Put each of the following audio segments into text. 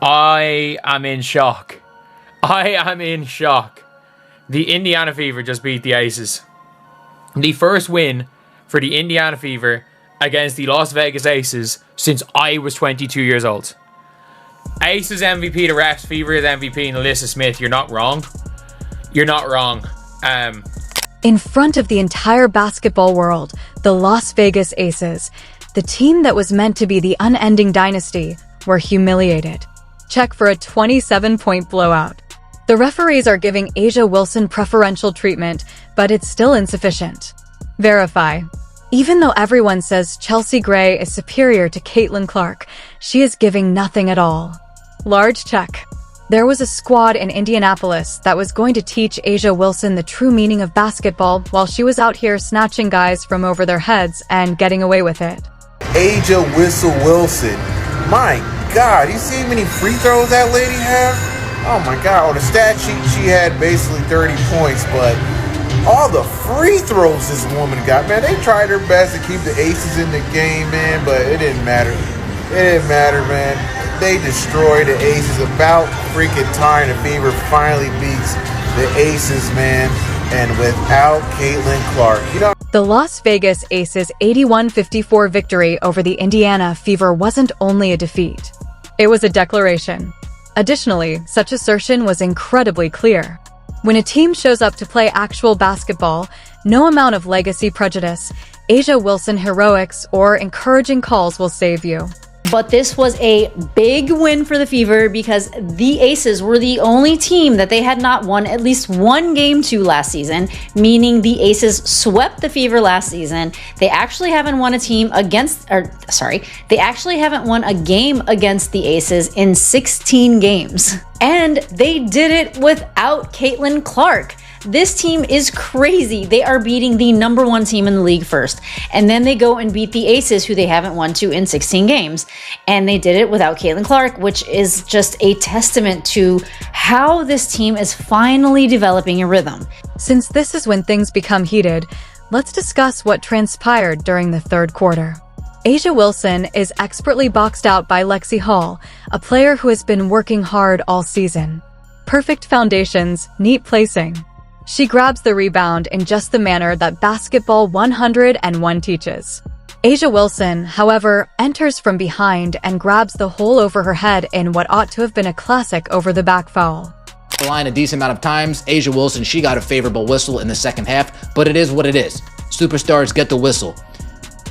I am in shock. I am in shock. The Indiana Fever just beat the Aces. The first win for the Indiana Fever against the Las Vegas Aces since I was 22 years old. Aces MVP to refs, Fever's MVP and Alyssa Smith. You're not wrong. You're not wrong. In front of the entire basketball world, the Las Vegas Aces, the team that was meant to be the unending dynasty, were humiliated. Check for a 27-point blowout. The referees are giving A'ja Wilson preferential treatment, but it's still insufficient. Verify. Even though everyone says Chelsea Gray is superior to Caitlin Clark, she is giving nothing at all. Large check. There was a squad in Indianapolis that was going to teach A'ja Wilson the true meaning of basketball while she was out here snatching guys from over their heads and getting away with it. A'ja Wilson. My God, you see how many free throws that lady have? Oh my God, on the stat sheet she had basically 30 points, but all the free throws this woman got, man, they tried their best to keep the Aces in the game, man, but it didn't matter. It didn't matter, man. They destroyed the Aces. About freaking time the Fever finally beats the Aces, man, and without Caitlin Clark. The Las Vegas Aces' 81-54 victory over the Indiana Fever wasn't only a defeat. It was a declaration. Additionally, such assertion was incredibly clear. When a team shows up to play actual basketball, no amount of legacy prejudice, A'ja Wilson heroics, or encouraging calls will save you. But this was a big win for the Fever because the Aces were the only team that they had not won at least one game to last season, meaning the Aces swept the Fever last season. They actually haven't won a game against the Aces in 16 games. And they did it without Caitlin Clark. This team is crazy. They are beating the number one team in the league first. And then they go and beat the Aces, who they haven't won to in 16 games. And they did it without Caitlin Clark, which is just a testament to how this team is finally developing a rhythm. Since this is when things become heated, let's discuss what transpired during the third quarter. A'ja Wilson is expertly boxed out by Lexi Hull, a player who has been working hard all season. Perfect foundations, neat placing. She grabs the rebound in just the manner that Basketball 101 teaches. A'ja Wilson, however, enters from behind and grabs the hole over her head in what ought to have been a classic over-the-back foul. The line a decent amount of times. A'ja Wilson, she got a favorable whistle in the second half, but it is what it is. Superstars get the whistle.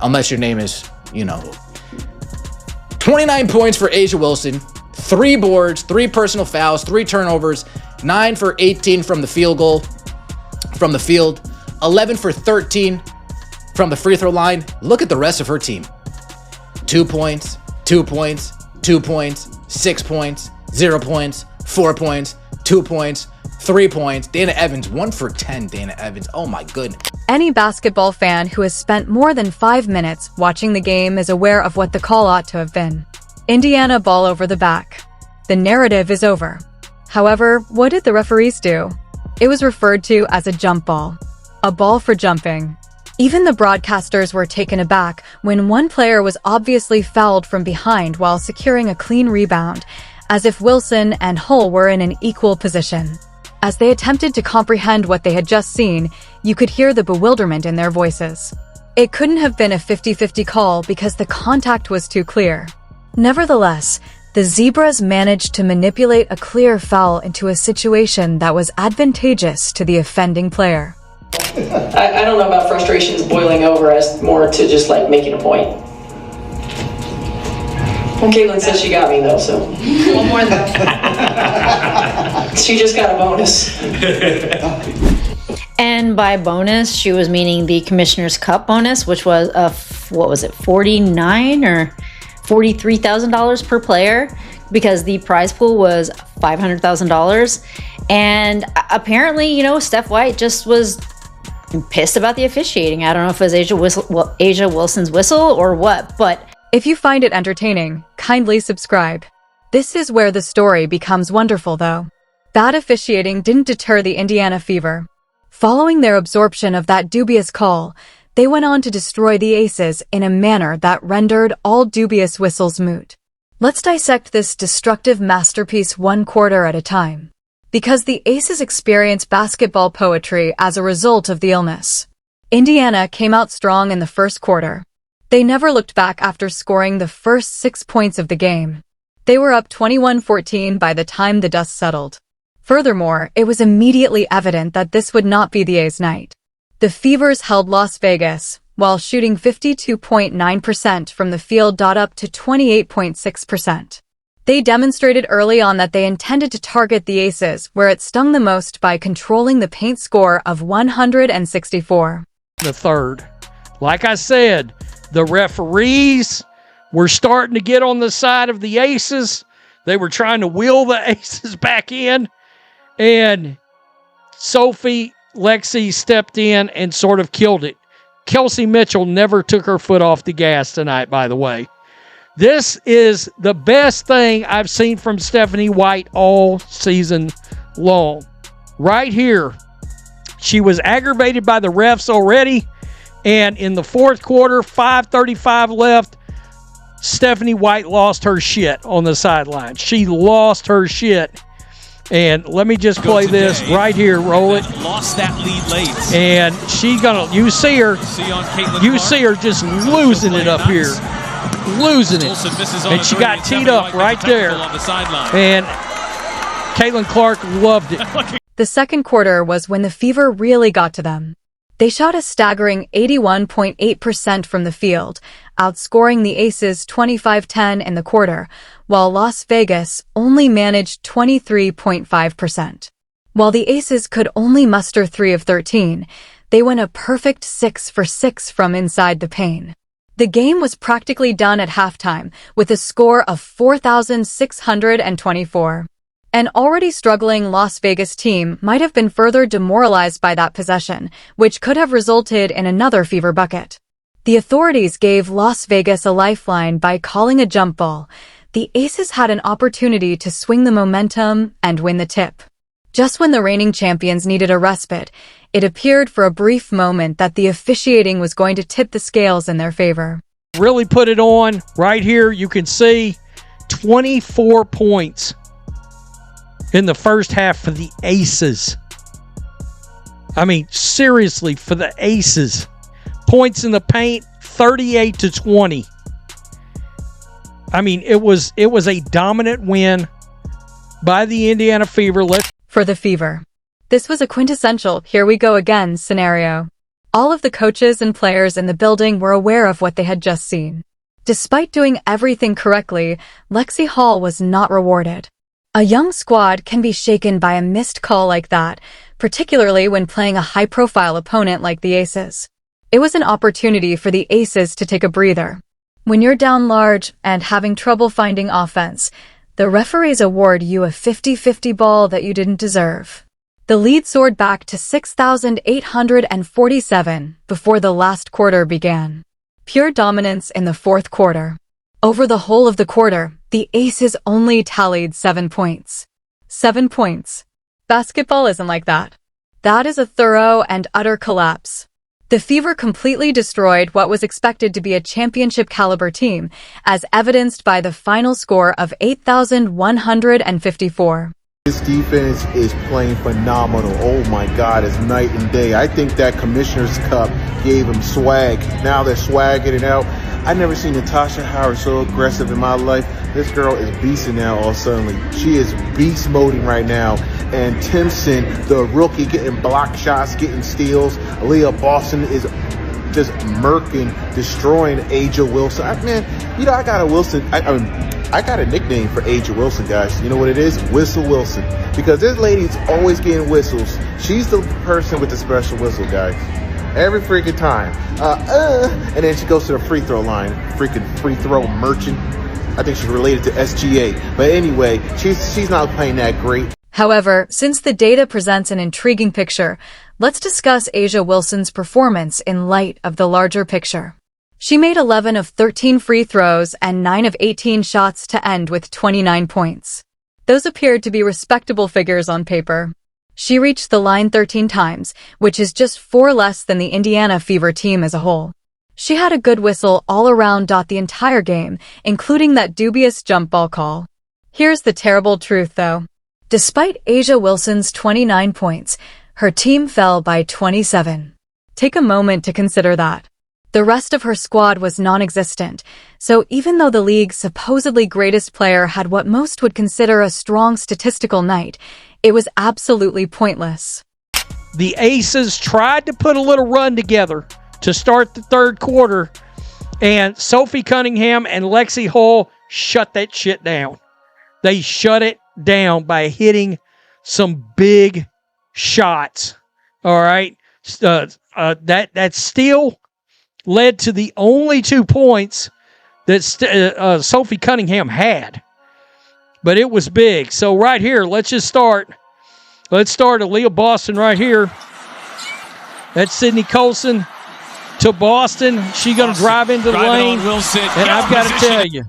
Unless your name is, 29 points for A'ja Wilson, 3 boards, 3 personal fouls, 3 turnovers, 9 for 18 from the field goal. From the field, 11 for 13 from the free throw line. Look at the rest of her team. 2 points, 2 points, 2 points, 6 points, 0 points, 4 points, 2 points, 3 points. Dana Evans, 1 for 10, Dana Evans. Oh my goodness. Any basketball fan who has spent more than 5 minutes watching the game is aware of what the call ought to have been. Indiana ball over the back. The narrative is over. However, what did the referees do? It was referred to as a jump ball. A ball for jumping. Even the broadcasters were taken aback when one player was obviously fouled from behind while securing a clean rebound, as if Wilson and Hull were in an equal position. As they attempted to comprehend what they had just seen, you could hear the bewilderment in their voices. It couldn't have been a 50-50 call because the contact was too clear. Nevertheless, the Zebras managed to manipulate a clear foul into a situation that was advantageous to the offending player. I don't know about frustrations boiling over as more to just like making a point. Well, Caitlin said she got me though, so. One more though. She just got a bonus. And by bonus, she was meaning the Commissioner's Cup bonus, which was $49 or $43,000 per player, because the prize pool was $500,000. And apparently, Steph White just was pissed about the officiating. I don't know if it was A'ja Wilson's whistle or what, but if you find it entertaining, kindly subscribe. This is where the story becomes wonderful, though. Bad officiating didn't deter the Indiana Fever. Following their absorption of that dubious call, they went on to destroy the Aces in a manner that rendered all dubious whistles moot. Let's dissect this destructive masterpiece one quarter at a time. Because the Aces experience basketball poetry as a result of the illness. Indiana came out strong in the first quarter. They never looked back after scoring the first 6 points of the game. They were up 21-14 by the time the dust settled. Furthermore, it was immediately evident that this would not be the A's night. The Fevers held Las Vegas, while shooting 52.9% from the field up to 28.6%. They demonstrated early on that they intended to target the Aces, where it stung the most by controlling the paint score of 164. The third. Like I said, the referees were starting to get on the side of the Aces. They were trying to wheel the Aces back in. And Lexi stepped in and sort of killed it. Kelsey Mitchell never took her foot off the gas tonight, by the way. This is the best thing I've seen from Stephanie White all season long. Right here, she was aggravated by the refs already, and in the fourth quarter, 5:35 left, Stephanie White lost her shit on the sideline. She lost her shit. And let me just play this right here. Roll it. Lost that lead late. And she's gonna. You see her just losing it up here. Losing it. And she got teed up right there. And Caitlin Clark loved it. The second quarter was when the Fever really got to them. They shot a staggering 81.8% from the field, outscoring the Aces 25-10 in the quarter, while Las Vegas only managed 23.5%. While the Aces could only muster 3 of 13, they went a perfect 6 for 6 from inside the paint. The game was practically done at halftime with a score of 4,624. An already struggling Las Vegas team might have been further demoralized by that possession, which could have resulted in another Fever bucket. The authorities gave Las Vegas a lifeline by calling a jump ball. The Aces had an opportunity to swing the momentum and win the tip. Just when the reigning champions needed a respite, it appeared for a brief moment that the officiating was going to tip the scales in their favor. Really put it on. Right here, you can see 24 points in the first half for the Aces. I mean, seriously, for the Aces. Points in the paint, 38-20. I mean, it was a dominant win by the Indiana Fever. For the Fever. This was a quintessential here we go again scenario. All of the coaches and players in the building were aware of what they had just seen. Despite doing everything correctly, Lexi Hull was not rewarded. A young squad can be shaken by a missed call like that, particularly when playing a high-profile opponent like the Aces. It was an opportunity for the Aces to take a breather. When you're down large and having trouble finding offense, the referees award you a 50-50 ball that you didn't deserve. The lead soared back to 6,847 before the last quarter began. Pure dominance in the fourth quarter. Over the whole of the quarter, the Aces only tallied 7 points. 7 points. Basketball isn't like that. That is a thorough and utter collapse. The Fever completely destroyed what was expected to be a championship-caliber team, as evidenced by the final score of 8,154. This defense is playing phenomenal. Oh my God, it's night and day. I think that Commissioner's Cup gave them swag. Now they're swagging it out. I never seen Natasha Howard so aggressive in my life. This girl is beasting now all suddenly. She is beast moding right now. And Timpson, the rookie, getting block shots, getting steals. Aaliyah Boston is just murking, destroying Aja Wilson. I got a nickname for Aja Wilson, guys. You know what it is? Whistle Wilson. Because this lady's always getting whistles. She's the person with the special whistle, guys. Every freaking time. And then she goes to the free throw line. Freaking free throw merchant. I think she's related to SGA. But anyway, she's not playing that great. However, since the data presents an intriguing picture, let's discuss Aja Wilson's performance in light of the larger picture. She made 11 of 13 free throws and 9 of 18 shots to end with 29 points. Those appeared to be respectable figures on paper. She reached the line 13 times, which is just 4 less than the Indiana Fever team as a whole. She had a good whistle all around the entire game, including that dubious jump ball call. Here's the terrible truth, though. Despite A'ja Wilson's 29 points, her team fell by 27. Take a moment to consider that. The rest of her squad was non-existent, so even though the league's supposedly greatest player had what most would consider a strong statistical night, it was absolutely pointless. The Aces tried to put a little run together to start the third quarter, and Sophie Cunningham and Lexi Hull shut that shit down. They shut it down by hitting some big shots. All right. That still led to the only 2 points that Sophie Cunningham had. But it was big. So right here, let's start Aaliyah Boston right here. That's Sydney Colson to Boston. She's going to drive into the lane. And I've got to tell you,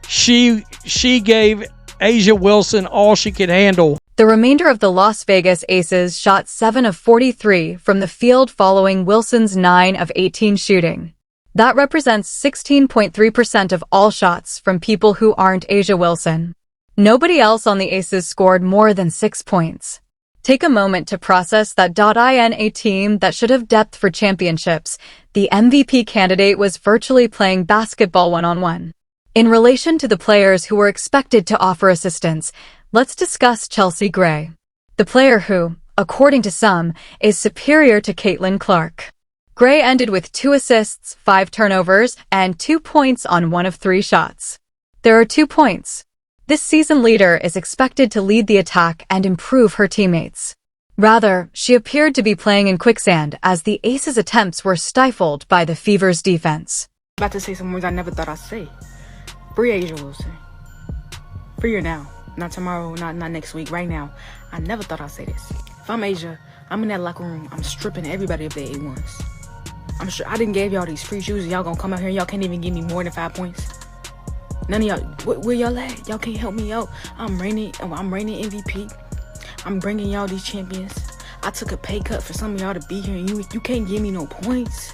she gave A'ja Wilson all she could handle. The remainder of the Las Vegas Aces shot 7 of 43 from the field following Wilson's 9 of 18 shooting. That represents 16.3% of all shots from people who aren't A'ja Wilson. Nobody else on the Aces scored more than 6 points. Take a moment to process that. In a team that should have depth for championships, the MVP candidate was virtually playing basketball one-on-one. In relation to the players who were expected to offer assistance, let's discuss Chelsea Gray, the player who, according to some, is superior to Caitlin Clark. Gray ended with 2 assists, 5 turnovers, and 2 points on 1 of 3 shots. There are 2 points. This season leader is expected to lead the attack and improve her teammates. Rather, she appeared to be playing in quicksand as the Aces' attempts were stifled by the Fever's defense. About to say some words I never thought I'd say. Free A'ja Wilson. Free her now. Not tomorrow, not next week, right now. I never thought I'd say this. If I'm A'ja, I'm in that locker room, I'm stripping everybody of their A1s. I'm sure I didn't give y'all these free shoes and y'all gonna come out here and y'all can't even give me more than 5 points. None of y'all, where y'all at? Y'all can't help me out. I'm reigning MVP. I'm bringing y'all these champions. I took a pay cut for some of y'all to be here and you can't give me no points.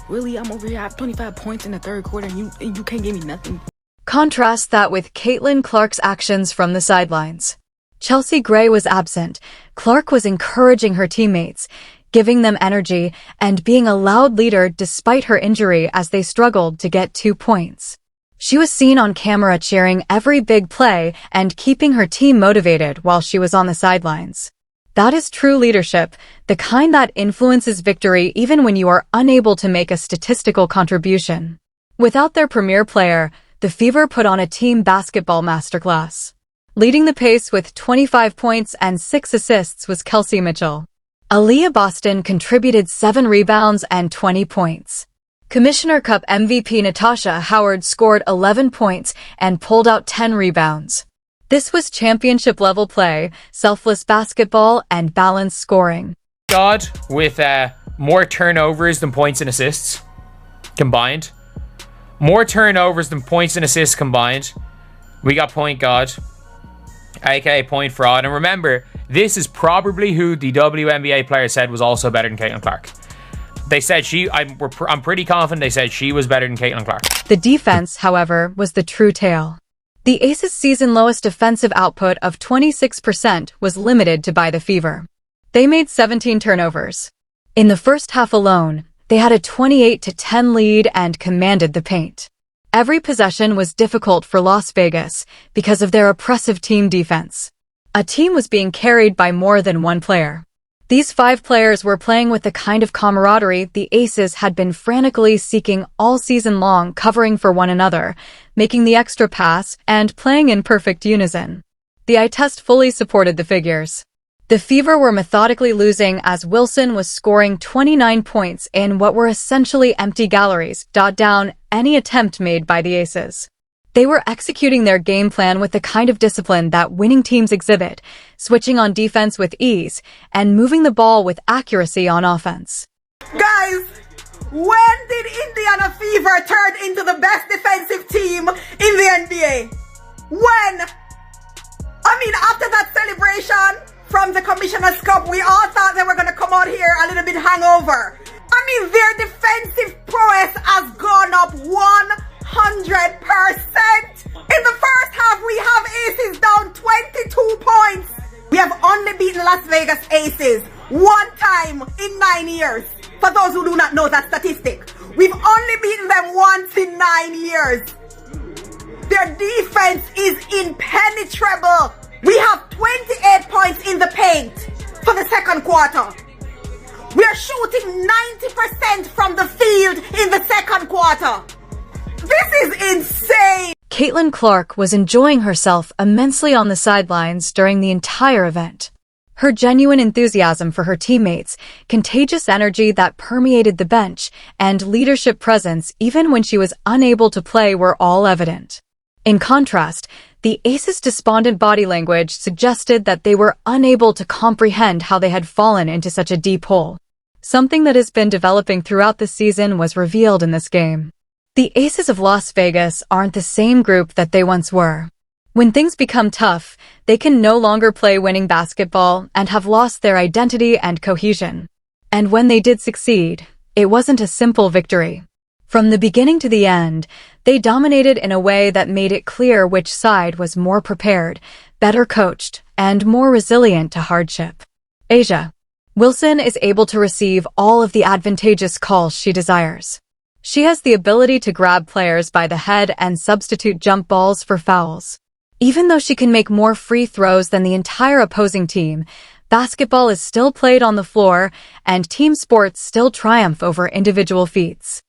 Really, I'm over here, I have 25 points in the third quarter and you can't give me nothing. Contrast that with Caitlin Clark's actions from the sidelines. Chelsea Gray was absent. Clark was encouraging her teammates, giving them energy, and being a loud leader despite her injury as they struggled to get 2 points. She was seen on camera cheering every big play and keeping her team motivated while she was on the sidelines. That is true leadership, the kind that influences victory even when you are unable to make a statistical contribution. Without their premier player, the Fever put on a team basketball masterclass. Leading the pace with 25 points and 6 assists was Kelsey Mitchell. Aaliyah Boston contributed 7 rebounds and 20 points. Commissioner Cup MVP Natasha Howard scored 11 points and pulled out 10 rebounds. This was championship-level play, selfless basketball, and balanced scoring. God, with more turnovers than points and assists combined. More turnovers than points and assists combined. We got Point God, aka Point Fraud. And remember, this is probably who the WNBA player said was also better than Caitlin Clark. They said I'm pretty confident they said she was better than Caitlin Clark. The defense, however, was the true tale. The Aces' season lowest defensive output of 26% was limited to by the Fever. They made 17 turnovers. In the first half alone, they had a 28-10 lead and commanded the paint. Every possession was difficult for Las Vegas because of their oppressive team defense. A team was being carried by more than one player. These 5 players were playing with the kind of camaraderie the Aces had been frantically seeking all season long, covering for one another, making the extra pass, and playing in perfect unison. The eye test fully supported the figures. The Fever were methodically losing as Wilson was scoring 29 points in what were essentially empty galleries, down any attempt made by the Aces. They were executing their game plan with the kind of discipline that winning teams exhibit, switching on defense with ease, and moving the ball with accuracy on offense. Guys, when did Indiana Fever turn into the best defensive team in the NBA? When? I mean, after that celebration from the Commissioner's Cup, we all thought they were going to come out here a little bit hungover. And mean, their defensive prowess has gone up 100%. In the first half, we have Aces down 22 points. We have only beaten Las Vegas Aces one time in 9 years. For those who do not know that statistic, we've only beaten them once in 9 years. Their defense is impenetrable. We have 28 points in the paint for the second quarter. We are shooting 90% from the field in the second quarter. This is insane. Caitlin Clark was enjoying herself immensely on the sidelines during the entire event. Her genuine enthusiasm for her teammates, contagious energy that permeated the bench, and leadership presence even when she was unable to play were all evident. In contrast, the Aces' despondent body language suggested that they were unable to comprehend how they had fallen into such a deep hole. Something that has been developing throughout the season was revealed in this game. The Aces of Las Vegas aren't the same group that they once were. When things become tough, they can no longer play winning basketball and have lost their identity and cohesion. And when they did succeed, it wasn't a simple victory. From the beginning to the end, they dominated in a way that made it clear which side was more prepared, better coached, and more resilient to hardship. A'ja Wilson is able to receive all of the advantageous calls she desires. She has the ability to grab players by the head and substitute jump balls for fouls. Even though she can make more free throws than the entire opposing team, basketball is still played on the floor and team sports still triumph over individual feats.